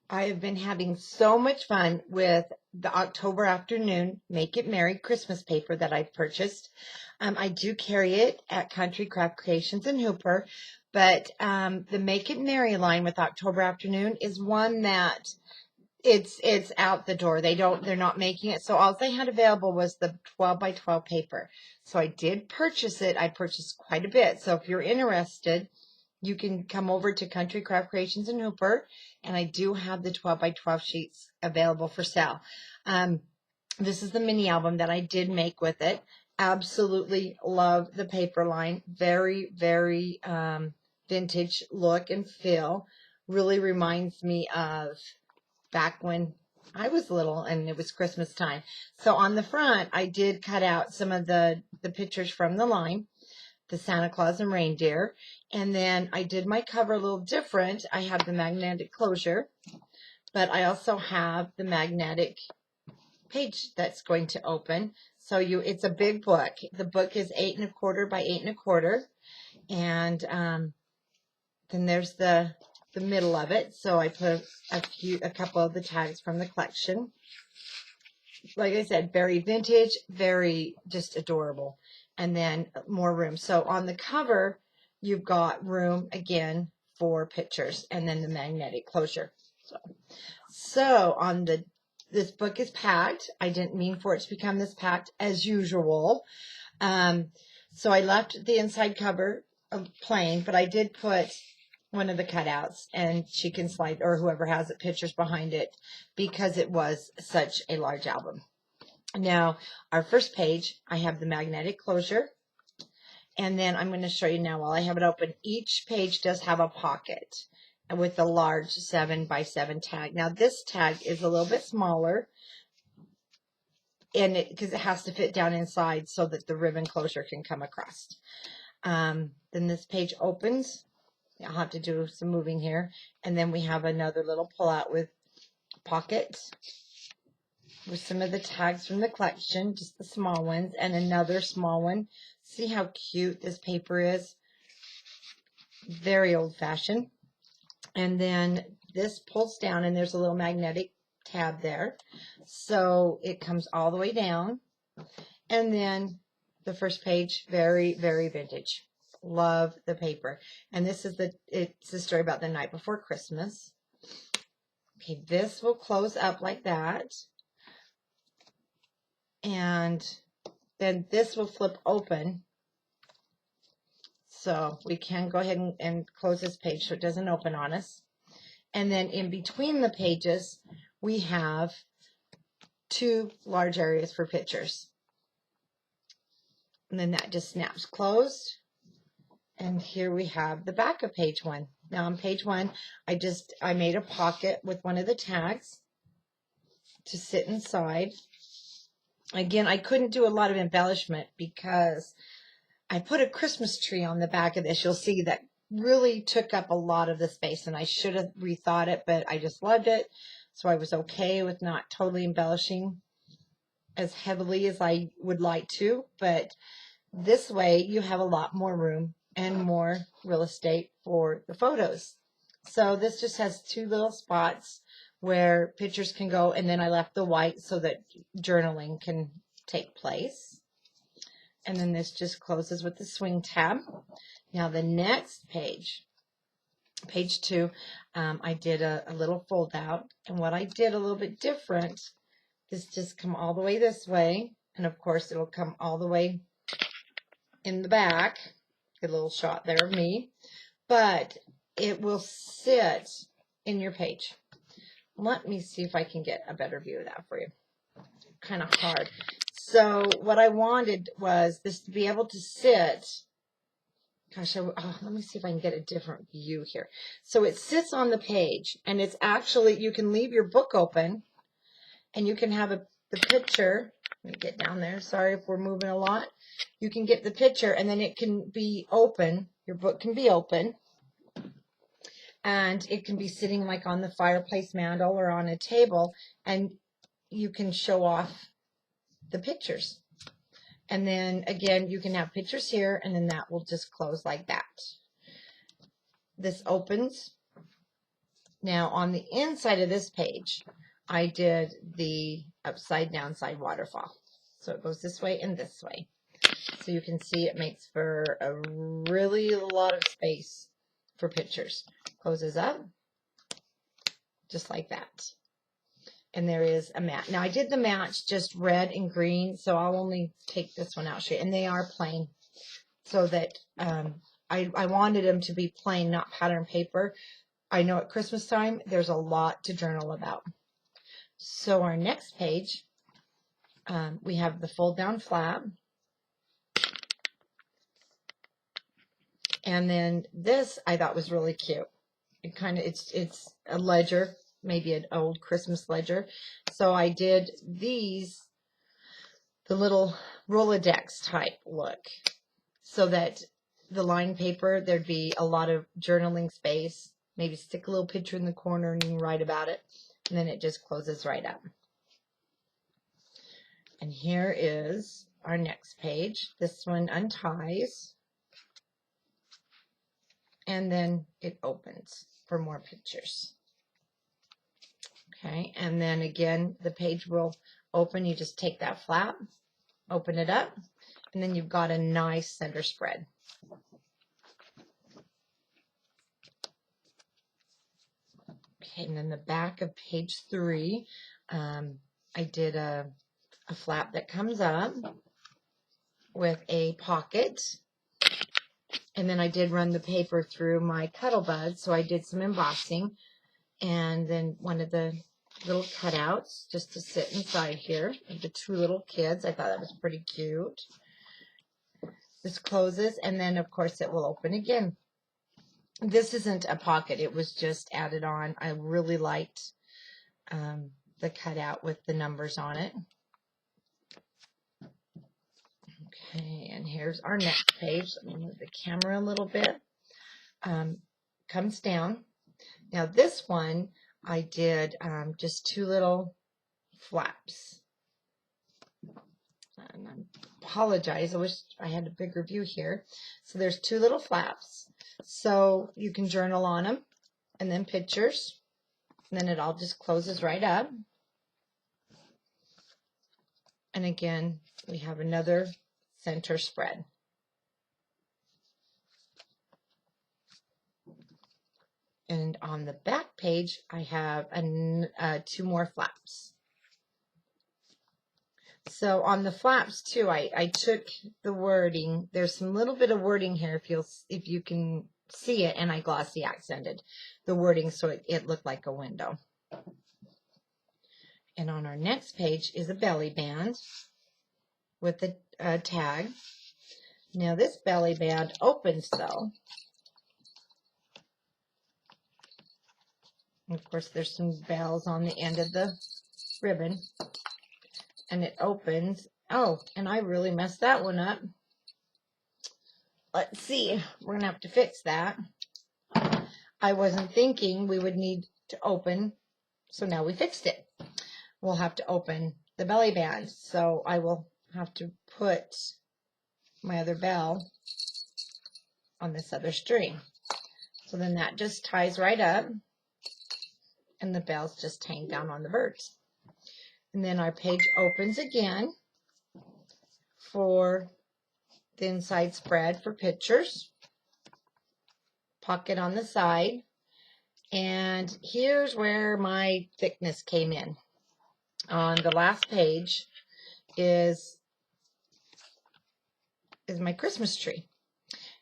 I have been having so much fun with the October afternoon Make It Merry Christmas paper that I've purchased. I do carry it at Country Craft Creations in Hooper, but the Make It Merry line with October afternoon is one that it's out the door. They're not making it. So all they had available was the 12 by 12 paper. So I did purchase it. I purchased quite a bit. So if you're interested, you can come over to Country Craft Creations in Hooper, and I do have the 12 by 12 sheets available for sale. This is the mini album that I did make with it. Absolutely love the paper line. Very, very vintage look and feel. Really reminds me of back when I was little and it was Christmas time. So on the front, I did cut out some of the pictures from the line, the Santa Claus and reindeer. And then I did my cover a little different. I have the magnetic closure, but I also have the magnetic page that's going to open. So it's a big book. The book is 8 1/4 by 8 1/4. And then there's the middle of it. So I put a couple of the tags from the collection. Like I said, very vintage, very just adorable. And then more room. So on the cover, you've got room again for pictures and then the magnetic closure. So on this book is packed. I didn't mean for it to become this packed as usual. So I left the inside cover plain, but I did put one of the cutouts, and she can slide, or whoever has it, pictures behind it, because it was such a large album. Now, our first page, I have the magnetic closure, and then I'm going to show you now while I have it open. Each page does have a pocket with a large 7 by 7 tag. Now, this tag is a little bit smaller, and because it has to fit down inside so that the ribbon closure can come across. Then this page opens. I'll have to do some moving here. And then we have another little pull-out with pockets with some of the tags from the collection, just the small ones, and another small one. See how cute this paper is? Very old-fashioned. And then this pulls down, and there's a little magnetic tab there. So it comes all the way down. And then the first page, very, very vintage. Love the paper. And this is it's the story about the night before Christmas. Okay, this will close up like that. And then this will flip open. So we can go ahead and close this page so it doesn't open on us. And then in between the pages, we have 2 large areas for pictures. And then that just snaps closed. And here we have the back of page 1. Now on page 1, I made a pocket with one of the tags to sit inside. Again, I couldn't do a lot of embellishment because I put a Christmas tree on the back of this. You'll see that really took up a lot of the space, and I should have rethought it, but I just loved it. So I was okay with not totally embellishing as heavily as I would like to, but this way you have a lot more room and more real estate for the photos. So this just has 2 little spots where pictures can go, and then I left the white so that journaling can take place. And then this just closes with the swing tab. Now the next page, page 2, I did a little fold out, and what I did a little bit different is just come all the way this way, and of course it'll come all the way in the back. A little shot there of me, but it will sit in your page. Let me see if I can get a better view of that for you. Kind of hard. So what I wanted was this to be able to sit. Gosh, let me see if I can get a different view here. So it sits on the page, and it's actually, you can leave your book open, and you can have the picture. Let me get down there. Sorry if we're moving a lot. You can get the picture, and then it can be open. Your book can be open, and it can be sitting like on the fireplace mantle or on a table, and you can show off the pictures. And then again, you can have pictures here, and then that will just close like that. This opens. Now on the inside of this page, I did the upside down side waterfall. So it goes this way and this way. So you can see it makes for a really lot of space for pictures. Closes up just like that. And there is a mat. Now I did the match just red and green, so I'll only take this one out. And they are plain, so that I wanted them to be plain, not pattern paper. I know at Christmas time there's a lot to journal about. So our next page, we have the fold down flap. And then this I thought was really cute. It's a ledger, maybe an old Christmas ledger. So I did these, the little Rolodex type look, so that the lined paper, there'd be a lot of journaling space. Maybe stick a little picture in the corner and you can write about it. And then it just closes right up. And here is our next page. This one unties. And then it opens for more pictures. Okay, and then again, the page will open. You just take that flap, open it up, and then you've got a nice center spread. Okay, and then the back of page 3, I did a flap that comes up with a pocket. And then I did run the paper through my Cuddle Bud, so I did some embossing. And then one of the little cutouts just to sit inside here of the 2 little kids. I thought that was pretty cute. This closes, and then of course it will open again. This isn't a pocket, it was just added on. I really liked the cutout with the numbers on it. Okay, and here's our next page. Let me move the camera a little bit. Comes down. Now this one, I did just 2 little flaps. And I apologize, I wish I had a bigger view here. So there's 2 little flaps. So you can journal on them, and then pictures. And then it all just closes right up. And again, we have another center spread. And on the back page, I have 2 more flaps. So on the flaps too, I took the wording. There's some little bit of wording here, if you can see it, and I glossy accented the wording so it looked like a window. And on our next page is a belly band with a tag. Now this belly band opens though. And of course there's some bells on the end of the ribbon. And it opens. Oh, and I really messed that one up. Let's see. We're going to have to fix that. I wasn't thinking we would need to open. So now we fixed it. We'll have to open the belly band. So I will have to put my other bell on this other string. So then that just ties right up. And the bells just hang down on the birds. And then our page opens again for the inside spread for pictures. Pocket on the side. And here's where my thickness came in. On the last page is my Christmas tree.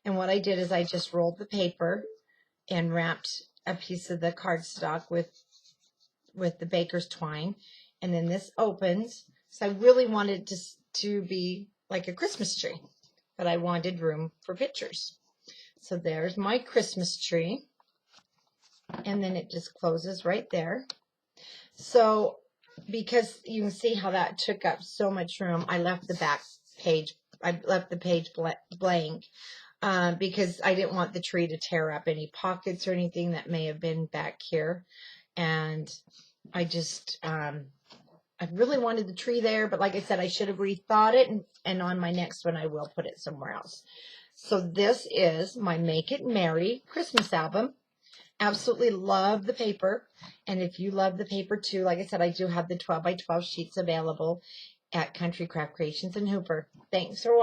And what I did is I just rolled the paper and wrapped a piece of the cardstock with the baker's twine. And then this opens. So I really wanted to be like a Christmas tree, but I wanted room for pictures. So there's my Christmas tree. And then it just closes right there. So because you can see how that took up so much room, I left the back page. I left the page blank because I didn't want the tree to tear up any pockets or anything that may have been back here. And I just, I really wanted the tree there, but like I said, I should have rethought it, and on my next one, I will put it somewhere else. So this is my Make It Merry Christmas album, Absolutely love the paper. And if you love the paper too, like I said, I do have the 12 by 12 sheets available at Country Craft Creations in Hooper. Thanks for watching.